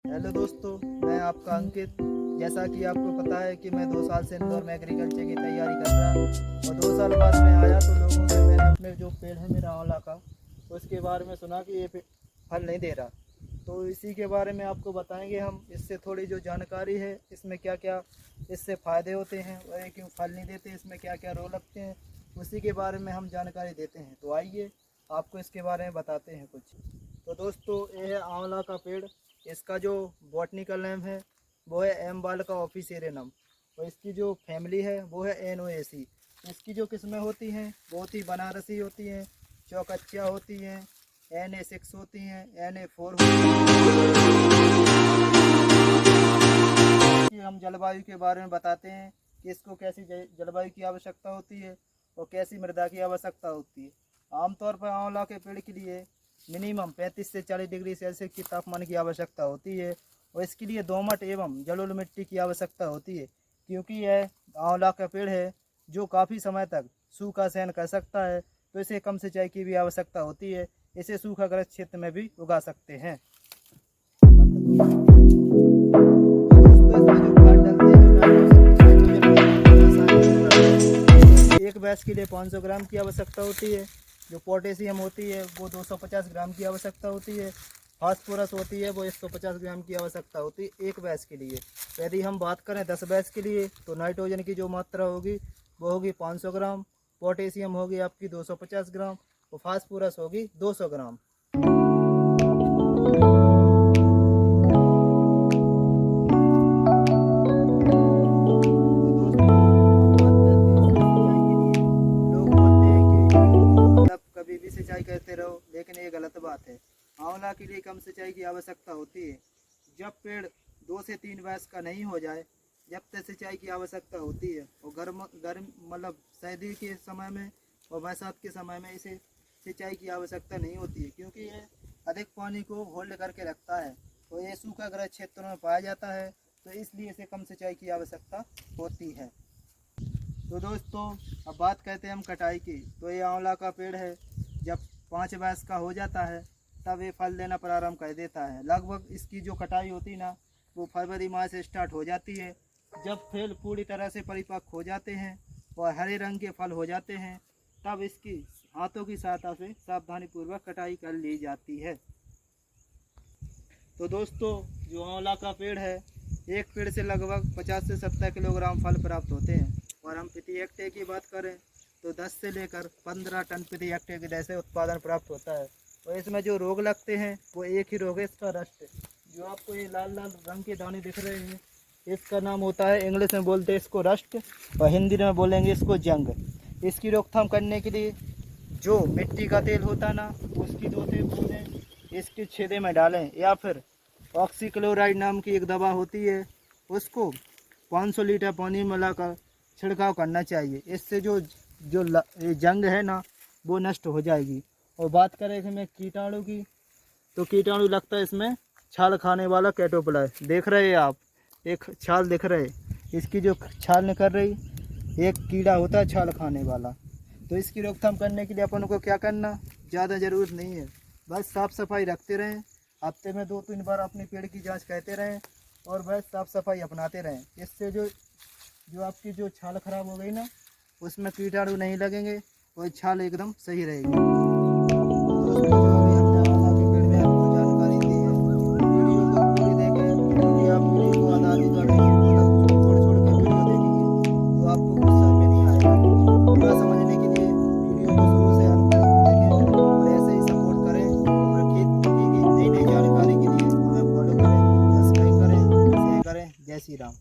Hello दोस्तों, मैं आपका अंकित। जैसा कि आपको पता है कि मैं 2 साल से इंदौर में एग्रीकल्चर की तैयारी कर रहा हूँ और 2 साल बाद में आया तो लोगों से मैंने अपने जो पेड़ है मेरा आंवला का, तो उसके बारे में सुना कि ये फल नहीं दे रहा। तो इसी के बारे में आपको बताएंगे हम। इससे थोड़ी जो जानकारी है, इसमें क्या क्या इससे फ़ायदे होते हैं और ये क्यों फल नहीं देते, इसमें क्या क्या रोग लगते हैं, उसी के बारे में हम जानकारी देते हैं। तो आइए आपको इसके बारे में बताते हैं कुछ। तो दोस्तों, ये है आंवला का पेड़। इसका जो बॉटनिकल नेम है वो है एम बालिका ऑफिसियरिनम और इसकी जो फैमिली है वो है एनोएसी। इसकी जो किस्में होती हैं बहुत ही बनारसी होती हैं, चौकच्चा होती हैं, NA6 होती हैं, NA4 होती हैं। हम जलवायु के बारे में बताते हैं कि इसको कैसी जलवायु की आवश्यकता होती है और कैसी मृदा की आवश्यकता होती है। आमतौर पर आंवला के पेड़ के लिए मिनिमम 35 से 40 डिग्री सेल्सियस की तापमान की आवश्यकता होती है और इसके लिए दोमट एवं जलोढ़ मिट्टी की आवश्यकता होती है, क्योंकि यह आंवला का पेड़ है जो काफ़ी समय तक सूखा सहन कर सकता है। तो इसे कम सिंचाई की भी आवश्यकता होती है। इसे सूखाग्रस्त क्षेत्र में भी उगा सकते हैं। एक भैंस के लिए 500 ग्राम की आवश्यकता होती है। जो पोटेशियम होती है वो 250 ग्राम की आवश्यकता होती है। फास्फोरस होती है वो 150 ग्राम की आवश्यकता होती है एक भैंस के लिए। यदि हम बात करें 10 भैंस के लिए तो नाइट्रोजन की जो मात्रा होगी वो होगी 500 ग्राम, पोटेशियम होगी आपकी 250 ग्राम और फास्फोरस होगी 200 ग्राम। कभी भी सिंचाई करते रहो, लेकिन ये गलत बात है। आंवला के लिए कम सिंचाई की आवश्यकता होती है। जब पेड़ 2 से 3 वर्ष का नहीं हो जाए जब तक सिंचाई की आवश्यकता होती है और गर्म मतलब सर्दी के समय में और बरसात के समय में इसे सिंचाई की आवश्यकता नहीं होती है, क्योंकि ये अधिक पानी को होल्ड करके रखता है और ये सूखाग्रस्त क्षेत्रों में पाया जाता है, तो इसलिए इसे कम सिंचाई की आवश्यकता होती है। तो दोस्तों, अब बात करते हैं हम कटाई की। तो ये आंवला का पेड़ है, जब 5 वर्ष का हो जाता है तब ये फल देना प्रारंभ कर देता है। लगभग इसकी जो कटाई होती ना वो फरवरी माह से स्टार्ट हो जाती है। जब फल पूरी तरह से परिपक्व हो जाते हैं और हरे रंग के फल हो जाते हैं तब इसकी हाथों की सहायता से सावधानीपूर्वक कटाई कर ली जाती है। तो दोस्तों, जो आंवला का पेड़ है, एक पेड़ से लगभग 50 से 70 किलोग्राम फल प्राप्त होते हैं और हम प्रति हेक्टेयर की बात करें तो 10 से लेकर 15 टन प्रति हेक्टेयर के जैसे उत्पादन प्राप्त होता है। और इसमें जो रोग लगते हैं वो एक ही रोग है, इसका रस्ट। जो आपको ये लाल लाल रंग के दाने दिख रहे हैं, इसका नाम होता है, इंग्लिश में बोलते हैं इसको रस्ट और हिंदी में बोलेंगे इसको जंग। इसकी रोकथाम करने के लिए जो मिट्टी का तेल होता है ना, उसकी 2-3 बूंदें इसके छेदे में डालें, या फिर ऑक्सीक्लोराइड नाम की एक दवा होती है, उसको 500 लीटर पानी में मिलाकर छिड़काव करना चाहिए। इससे जो जंग है ना वो नष्ट हो जाएगी। और बात करें इसमें कीटाणु की, तो कीटाणु लगता है इसमें छाल खाने वाला कैटरपिलर। देख रहे हैं आप, एक छाल दिख रहे, इसकी जो छाल निकल रही, एक कीड़ा होता है छाल खाने वाला। तो इसकी रोकथाम करने के लिए अपन को क्या करना, ज़्यादा ज़रूरत नहीं है, बस साफ़ सफाई रखते रहें। हफ्ते में 2-3 बार अपने पेड़ की जांच करते रहें और बस साफ़ सफाई अपनाते रहें। इससे जो आपकी जो छाल खराब हो गई ना, उसमें कीटाणु नहीं लगेंगे और छाल एकदम सही रहेगी। दोस्तों, जो अभी हमने आंवला के पेड़ में आपको जानकारी दी है, वीडियो को पूरी देखें, क्योंकि आप वीडियो को आधा-अधूरा नहीं, मतलब छोड़-छोड़ के वीडियो देखेंगे तो आपको कुछ समझ में नहीं आएगा। पूरा समझने के लिए वीडियो को शुरू से अंत तक देखें और ऐसे ही सपोर्ट करें। और खेती की नई-नई जानकारी के लिए हमें फॉलो करें, सब्सक्राइब करें, शेयर करें। जय श्री राम।